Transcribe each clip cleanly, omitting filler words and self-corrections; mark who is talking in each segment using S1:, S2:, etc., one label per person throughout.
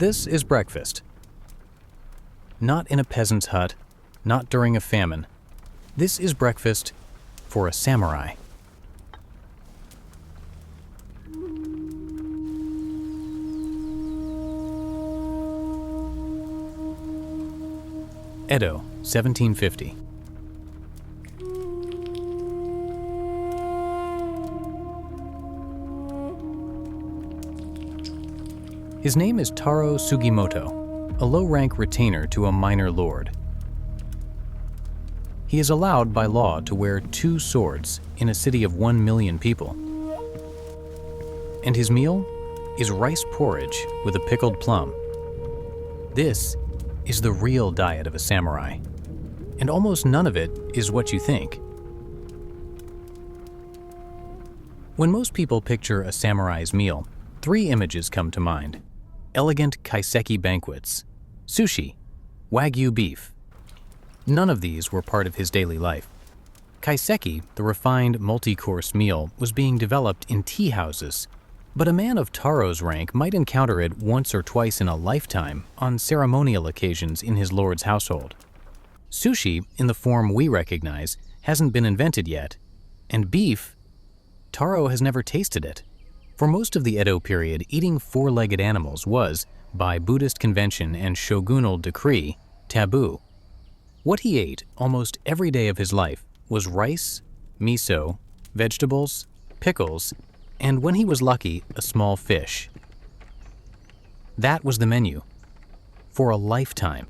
S1: This is breakfast. Not in a peasant's hut, not during a famine. This is breakfast for a samurai. Edo, 1750. His name is Taro Sugimoto, a low-rank retainer to a minor lord. He is allowed by law to wear 2 swords in a city of 1 million people. And his meal is rice porridge with a pickled plum. This is the real diet of a samurai, and almost none of it is what you think. When most people picture a samurai's meal, 3 images come to mind: elegant kaiseki banquets, sushi, wagyu beef. None of these were part of his daily life. Kaiseki, the refined multi-course meal, was being developed in tea houses, but a man of Taro's rank might encounter it once or twice in a lifetime on ceremonial occasions in his lord's household. Sushi, in the form we recognize, hasn't been invented yet, and beef, Taro has never tasted it. For most of the Edo period, eating 4-legged animals was, by Buddhist convention and shogunal decree, taboo. What he ate almost every day of his life was rice, miso, vegetables, pickles, and when he was lucky, a small fish. That was the menu for a lifetime.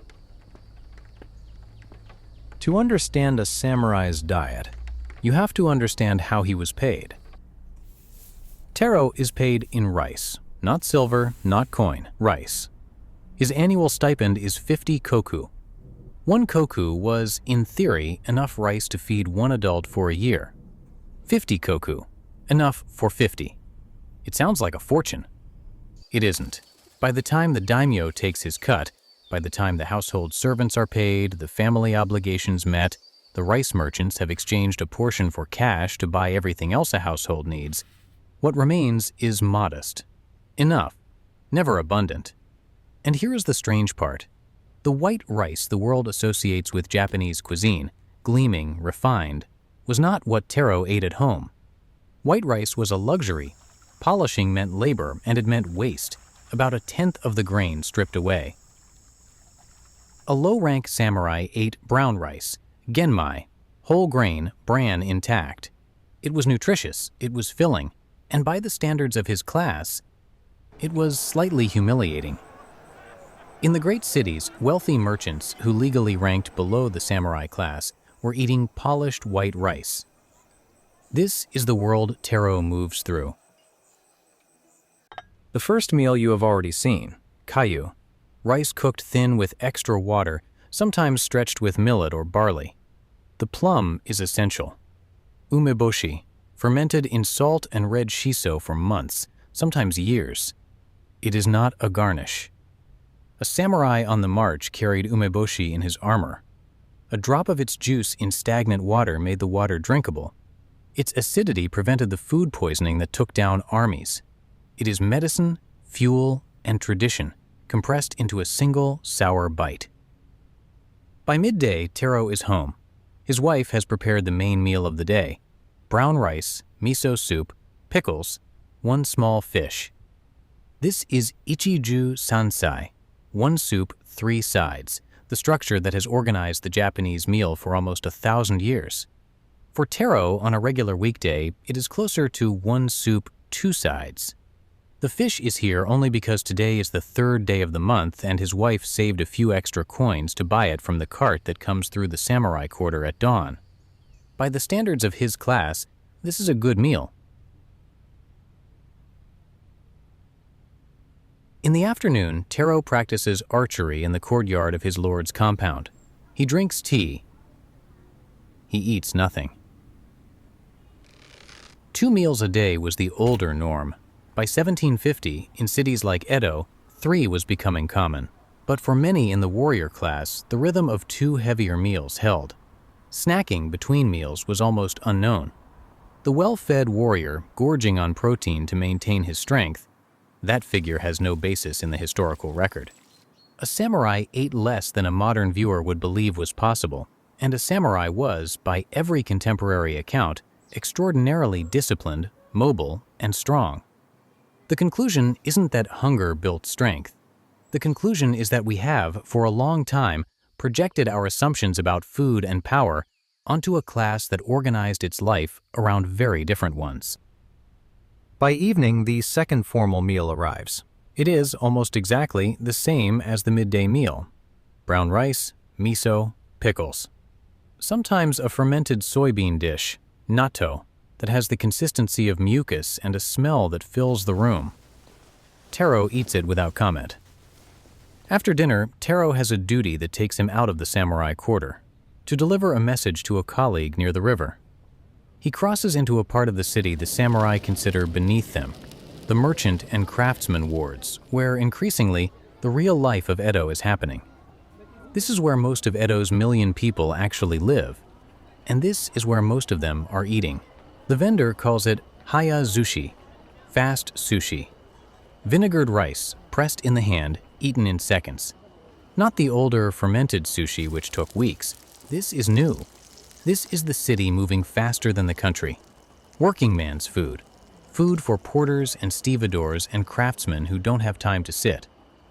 S1: To understand a samurai's diet, you have to understand how he was paid. Taro is paid in rice, not silver, not coin, rice. His annual stipend is 50 koku. 1 koku was, in theory, enough rice to feed 1 adult for a year. 50 koku, enough for 50. It sounds like a fortune. It isn't. By the time the daimyo takes his cut, by the time the household servants are paid, the family obligations met, the rice merchants have exchanged a portion for cash to buy everything else a household needs, what remains is modest. Enough, never abundant. And here is the strange part. The white rice the world associates with Japanese cuisine, gleaming, refined, was not what Taro ate at home. White rice was a luxury. Polishing meant labor, and it meant waste, about 1/10 of the grain stripped away. A low-rank samurai ate brown rice, genmai, whole grain, bran intact. It was nutritious, it was filling, and by the standards of his class, it was slightly humiliating. In the great cities, wealthy merchants who legally ranked below the samurai class were eating polished white rice. This is the world Taro moves through. The first meal you have already seen, kayu, rice cooked thin with extra water, sometimes stretched with millet or barley. The plum is essential. Umeboshi, fermented in salt and red shiso for months, sometimes years. It is not a garnish. A samurai on the march carried umeboshi in his armor. A drop of its juice in stagnant water made the water drinkable. Its acidity prevented the food poisoning that took down armies. It is medicine, fuel, and tradition, compressed into a single sour bite. By midday, Taro is home. His wife has prepared the main meal of the day: brown rice, miso soup, pickles, 1 small fish. This is ichiju sansai, 1 soup, 3 sides, the structure that has organized the Japanese meal for almost 1,000 years. For Taro, on a regular weekday, it is closer to 1 soup, 2 sides. The fish is here only because today is the 3rd day of the month and his wife saved a few extra coins to buy it from the cart that comes through the samurai quarter at dawn. By the standards of his class, this is a good meal. In the afternoon, Taro practices archery in the courtyard of his lord's compound. He drinks tea. He eats nothing. 2 meals a day was the older norm. By 1750, in cities like Edo, 3 was becoming common. But for many in the warrior class, the rhythm of 2 heavier meals held. Snacking between meals was almost unknown. The well-fed warrior, gorging on protein to maintain his strength, That figure has no basis in the historical record. A samurai ate less than a modern viewer would believe was possible, and a samurai was, by every contemporary account, extraordinarily disciplined, mobile, and strong. The conclusion isn't that hunger built strength. The conclusion is that we have, for a long time, projected our assumptions about food and power onto a class that organized its life around very different ones. By evening, the second formal meal arrives. It is almost exactly the same as the midday meal: brown rice, miso, pickles. Sometimes a fermented soybean dish, natto, that has the consistency of mucus and a smell that fills the room. Taro eats it without comment. After dinner, Taro has a duty that takes him out of the samurai quarter, to deliver a message to a colleague near the river. He crosses into a part of the city the samurai consider beneath them, the merchant and craftsman wards, where increasingly the real life of Edo is happening. This is where most of Edo's 1 million people actually live, and this is where most of them are eating. The vendor calls it haya sushi, fast sushi. Vinegared rice, pressed in the hand, eaten in seconds. Not the older fermented sushi which took weeks. This is new. This is the city moving faster than the country. Working man's food. Food for porters and stevedores and craftsmen who don't have time to sit.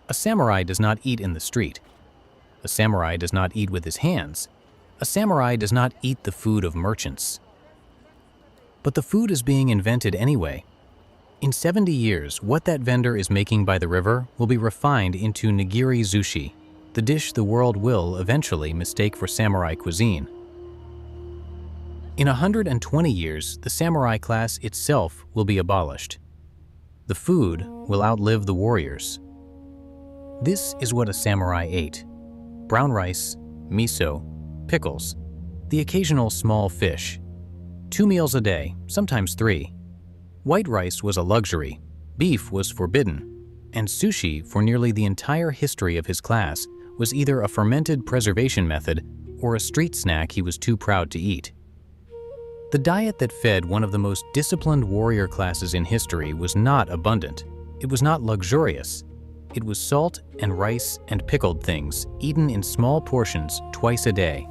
S1: A samurai does not eat in the street. A samurai does not eat with his hands. A samurai does not eat the food of merchants. But the food is being invented anyway. In 70 years, what that vendor is making by the river will be refined into nigiri sushi, the dish the world will eventually mistake for samurai cuisine. In 120 years, the samurai class itself will be abolished. The food will outlive the warriors. This is what a samurai ate: brown rice, miso, pickles, the occasional small fish. 2 meals a day, sometimes 3. White rice was a luxury, beef was forbidden, and sushi, for nearly the entire history of his class, was either a fermented preservation method or a street snack he was too proud to eat. The diet that fed one of the most disciplined warrior classes in history was not abundant. It was not luxurious. It was salt and rice and pickled things, eaten in small portions twice a day.